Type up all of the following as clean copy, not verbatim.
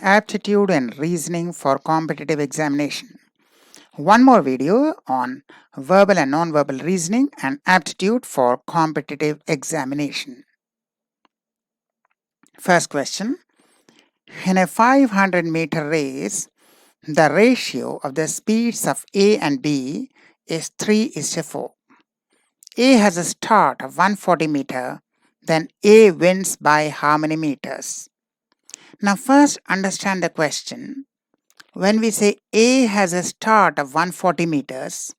Aptitude and Reasoning for Competitive Examination. One more video on verbal and non-verbal reasoning and aptitude for competitive examination. First question. In a 500-meter race, the ratio of the speeds of A and B is 3:4. A has a start of 140 meter, then A wins by how many meters? Now first understand the question. When we say A has a start of 140 meters,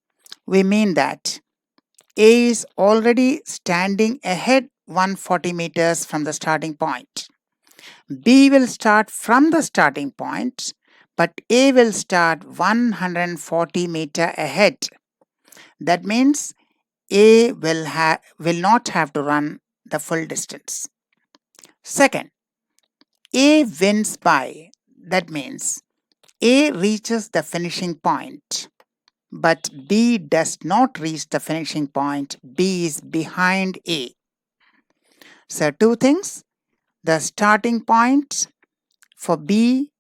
we mean that A is already standing ahead 140 meters from the starting point. B will start from the starting point, but A will start 140 meter ahead. That means A will not have to run the full distance. Second, A wins by. That means A reaches the finishing point, but B does not reach the finishing point. B is behind A. So two things. The starting point for B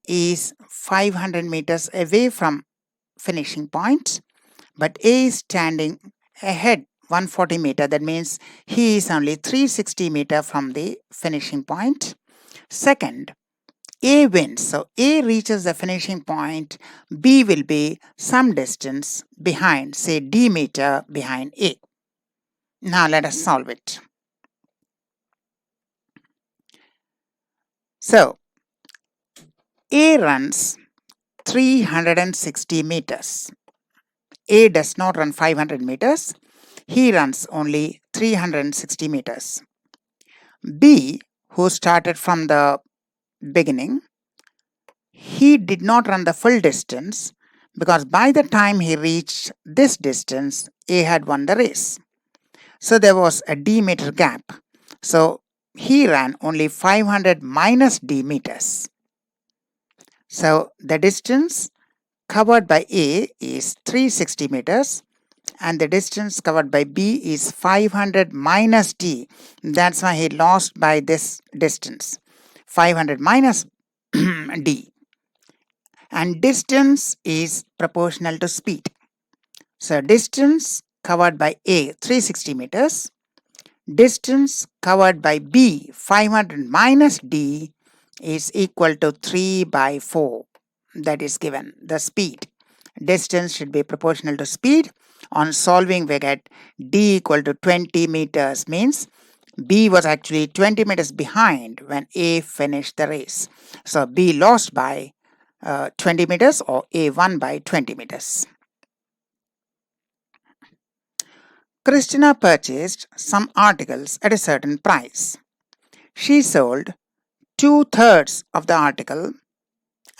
is 500 meters away from finishing point, but A is standing ahead 140 meter. That means he is only 360 meter from the finishing point. Second, A wins. So A reaches the finishing point. B will be some distance behind, say D meter behind A. Now let us solve it. So A runs 360 meters. A does not run 500 meters. He runs only 360 meters. B, who started from the beginning, he did not run the full distance because by the time he reached this distance, A had won the race. So there was a D meter gap. So he ran only 500 minus D meters. So the distance covered by A is 360 meters and the distance covered by B is 500 minus D. That's why he lost by this distance, 500 minus D. And distance is proportional to speed. So distance covered by A, 360 meters. Distance covered by B, 500 minus D, is equal to 3 by 4. That is given, the speed. Distance should be proportional to speed. On solving, we get D equal to 20 meters, means B was actually 20 meters behind when A finished the race. So B lost by 20 meters or A won by 20 meters. Christina purchased some articles at a certain price. She sold 2/3 of the article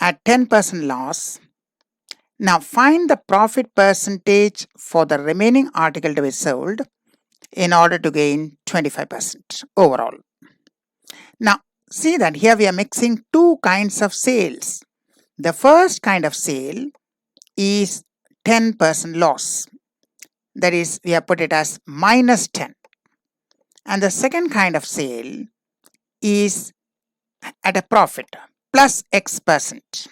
at 10% loss. Now find the profit percentage for the remaining article to be sold in order to gain 25% overall. Now see that here we are mixing two kinds of sales. The first kind of sale is 10% loss. That is, we have put it as minus 10. And the second kind of sale is at a profit plus X%.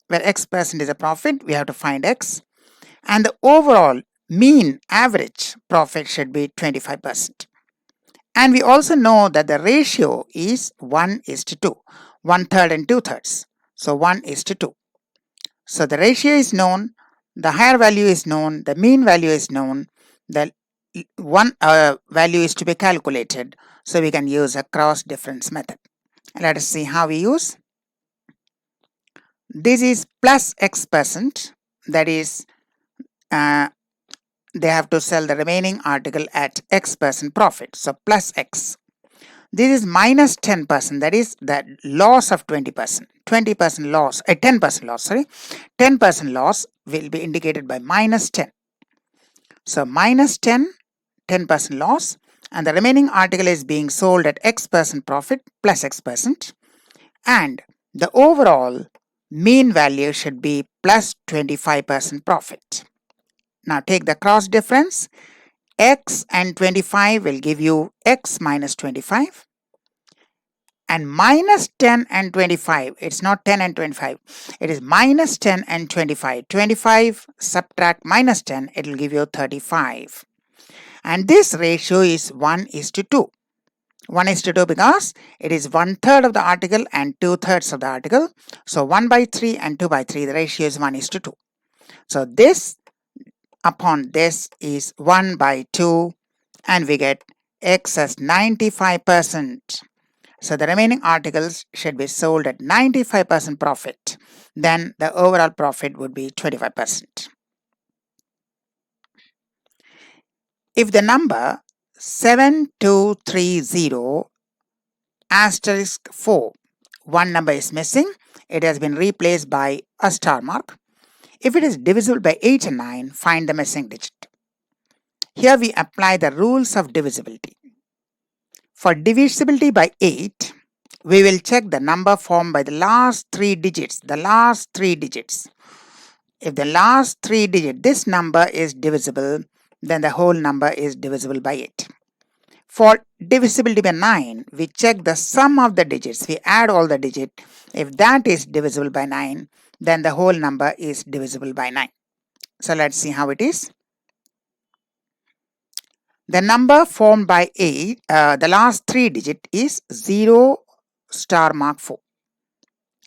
Where X% is a profit, we have to find X. And the overall mean average profit should be 25%. And we also know that the ratio is 1:2, 1/3 and 2/3. So 1:2. So the ratio is known, the higher value is known, the mean value is known, the one value is to be calculated. So we can use a cross difference method. Let us see how we use. This is plus X%, that is they have to sell the remaining article at X% profit, so plus X. This is minus 10%, that is the loss of 20%. 20% loss, 10% loss, 10% loss will be indicated by minus 10. So minus 10, 10% loss, and the remaining article is being sold at X% profit plus X%, and the overall mean value should be plus 25% profit. Now take the cross difference. X and 25 will give you X minus 25. and minus 10 and 25. It's not 10 and 25. It is minus 10 and 25. 25 subtract minus 10, it will give you 35. And this ratio is 1:2. 1:2 because it is 1/3 of the article and 2/3 of the article. So 1/3 and 2/3, the ratio is 1:2. So this upon this is 1/2, and we get X as 95%. So the remaining articles should be sold at 95% profit. Then the overall profit would be 25%. If the number 7230 asterisk 4, one number is missing, it has been replaced by a star mark. If it is divisible by 8 and 9, find the missing digit. Here we apply the rules of divisibility. For divisibility by 8, we will check the number formed by the last 3 digits. If the last 3 digits, this number is divisible, then the whole number is divisible by 8. For divisibility by 9, we check the sum of the digits. We add all the digits. If that is divisible by 9, then the whole number is divisible by 9. So let's see how it is. The number formed by 8, the last 3 digit is 0 star mark 4.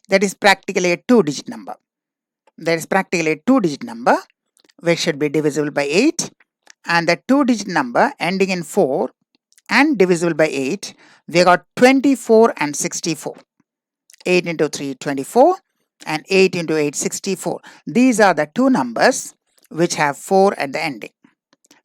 That is practically a 2-digit number. Which should be divisible by 8. And the 2-digit number ending in 4 and divisible by 8, we got 24 and 64. 8 into 3, 24, and 8 into 8, 64. These are the two numbers which have 4 at the ending.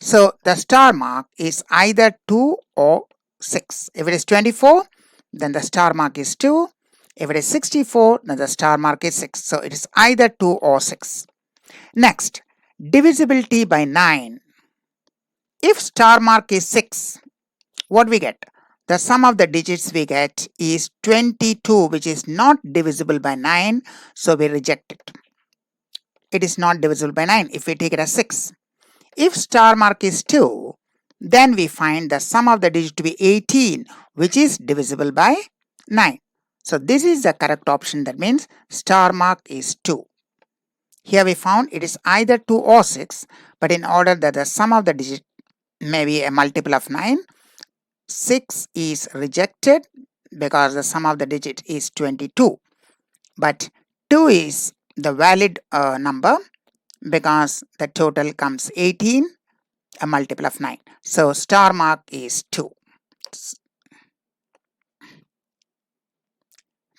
So the star mark is either 2 or 6. If it is 24, then the star mark is 2. If it is 64, then the star mark is 6. So it is either 2 or 6. Next, divisibility by 9. If star mark is 6, what we get? The sum of the digits we get is 22, which is not divisible by 9, so we reject it. It is not divisible by 9 if we take it as 6. If star mark is 2, then we find the sum of the digits to be 18, which is divisible by 9. So this is the correct option. That means star mark is 2. Here we found it is either 2 or 6, but in order that the sum of the digit may be a multiple of 9, 6 is rejected because the sum of the digit is 22. But 2 is the valid number because the total comes 18, a multiple of 9. So star mark is 2.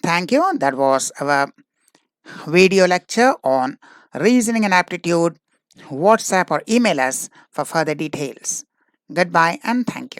Thank you. That was our video lecture on reasoning and aptitude. WhatsApp or email us for further details. Goodbye and thank you.